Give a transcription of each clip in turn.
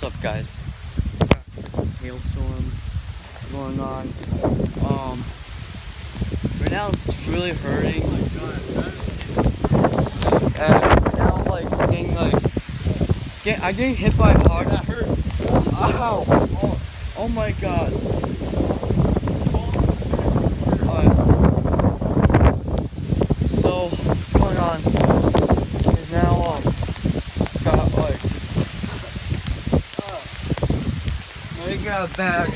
What's up, guys? Hailstorm going on. Right now it's really hurting. And right now, like, I'm getting hit by a car. That hurts. Ow! Oh my god. So what's going on is now got like I got a bag.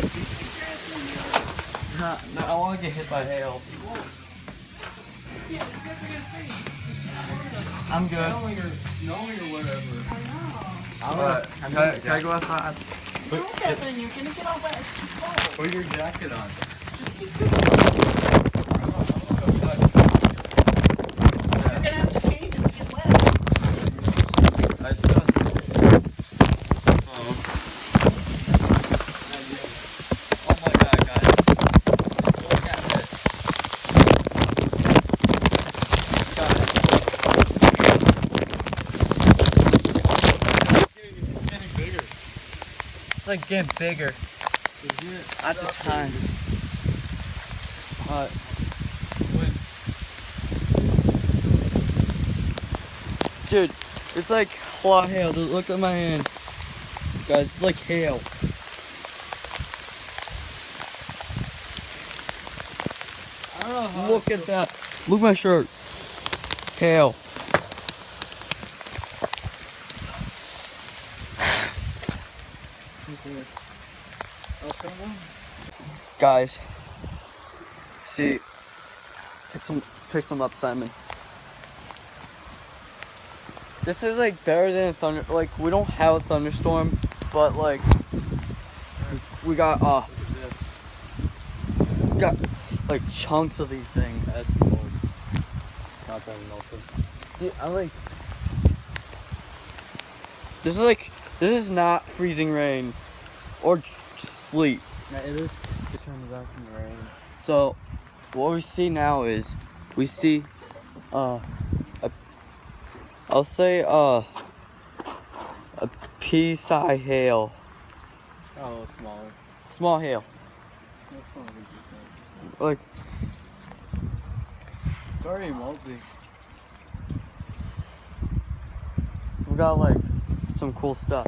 No, I want to get hit by hail. I'm good. Snowing or whatever. Can I go outside? No, Kevin, you're gonna get all wet. It's too cold. Put your jacket on. You're gonna have to change it to get wet. I just gotta see. Oh my god, guys. Look at this. Guys. It's getting bigger. It's like getting bigger at the time. Dude, it's like a lot of hail. Dude, look at my hand. Guys, it's like hail. I don't know how Look at that. Look at my shirt. Hail. Guys, see, pick some up, Simon. This is like better than a thunder. Like, we don't have a thunderstorm, but like we got like chunks of these things. That's cold. Not that melted. Dude, I like. This is not freezing rain or sleet. Yeah, it is. It's turning back from the rain. So what we see now is we see I'll say a pea-sized hail. Oh, smaller. Small hail. That's not interesting. Like, It's already melting. we got like some cool stuff.